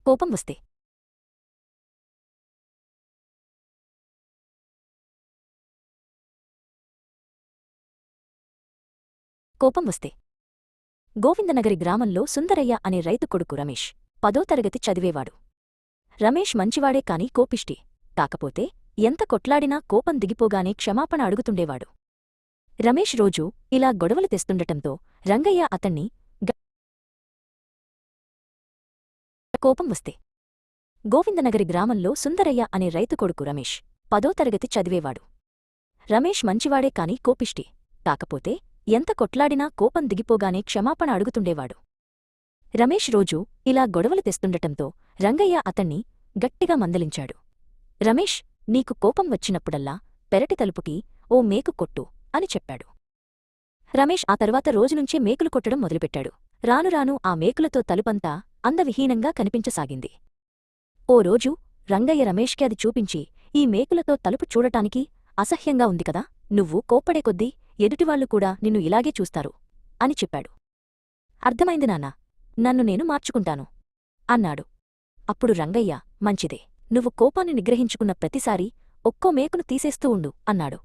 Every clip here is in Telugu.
కోపం వస్తే కోపం వస్తే గోవిందనగరి గ్రామంలో సుందరయ్య అనే రైతు కొడుకు రమేష్ 10వ తరగతి చదివేవాడు. రమేష్ మంచివాడే కాని కోపిష్టి. కాకపోతే ఎంత కొట్లాడినా కోపం దిగిపోగానే క్షమాపణ అడుగుతుండేవాడు. రమేష్ రోజూ ఇలా గొడవలు తెస్తుండటంతో రంగయ్య అతన్ని కోపం వస్తే గోవిందనగరి గ్రామంలో సుందరయ్య అనే రైతు కొడుకు రమేష్ 10వ తరగతి చదివేవాడు. రమేష్ మంచివాడే కాని కోపిష్టి. కాకపోతే ఎంత కొట్లాడినా కోపం దిగిపోగానే క్షమాపణ అడుగుతుండేవాడు. రమేష్ రోజూ ఇలా గొడవలు తెస్తుండటంతో రంగయ్య అతన్ని గట్టిగా మందలించాడు. రమేష్, నీకు కోపం వచ్చినప్పుడల్లా పెరటి తలుపుకి ఓ మేకు కొట్టు అని చెప్పాడు. రమేష్ ఆ తర్వాత రోజునుంచే మేకులు కొట్టడం మొదలుపెట్టాడు. రానురాను ఆ మేకులతో తలుపంతా అందవిహీనంగా కనిపించసాగింది. ఓ రోజు రంగయ్య రమేష్కి అది చూపించి, ఈ మేకులతో తలుపు చూడటానికి అసహ్యంగా ఉంది కదా, నువ్వు కోప్పడే కొద్దీ ఎదుటివాళ్లు కూడా నిన్ను ఇలాగే చూస్తారు అని చెప్పాడు. అర్థమైంది నాన్నా, నన్ను నేను మార్చుకుంటాను అన్నాడు. అప్పుడు రంగయ్య, మంచిదే, నువ్వు కోపాన్ని నిగ్రహించుకున్న ప్రతిసారీ ఒక్కో మేకును తీసేస్తూ ఉండు అన్నాడు.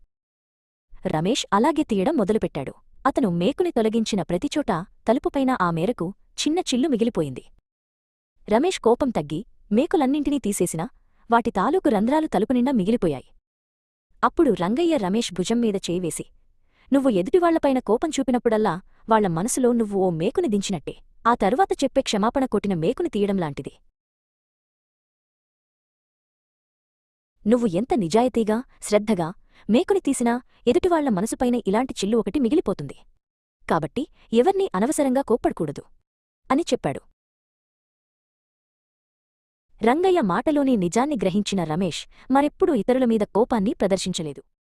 రమేష్ అలాగే తీయడం మొదలుపెట్టాడు. అతను మేకుని తొలగించిన ప్రతిచోటా తలుపుపైన ఆ మేరకు చిన్న చిల్లు మిగిలిపోయింది. రమేష్ కోపం తగ్గి మేకులన్నింటినీ తీసేసినా వాటి తాలూకు రంధ్రాలు తలుపునిండా మిగిలిపోయాయి. అప్పుడు రంగయ్య రమేష్ భుజంమీద చేయివేసి, నువ్వు ఎదుటివాళ్లపైన కోపం చూపినప్పుడల్లా వాళ్ల మనసులో నువ్వు ఓ మేకుని దించినట్టే, ఆ తరువాత చెప్పే క్షమాపణ కొట్టిన మేకుని తీయడంలాంటిది. నువ్వు ఎంత నిజాయితీగా, శ్రద్ధగా మేకుని తీసినా ఎదుటివాళ్ల మనసుపైన ఇలాంటి చిల్లు ఒకటి మిగిలిపోతుంది. కాబట్టి ఎవర్నీ అనవసరంగా కోప్పడకూడదు అని చెప్పాడు. రంగయ్య మాటలోని నిజాన్ని గ్రహించిన రమేష్ మరెప్పుడూ ఇతరులమీద కోపాన్ని ప్రదర్శించలేదు.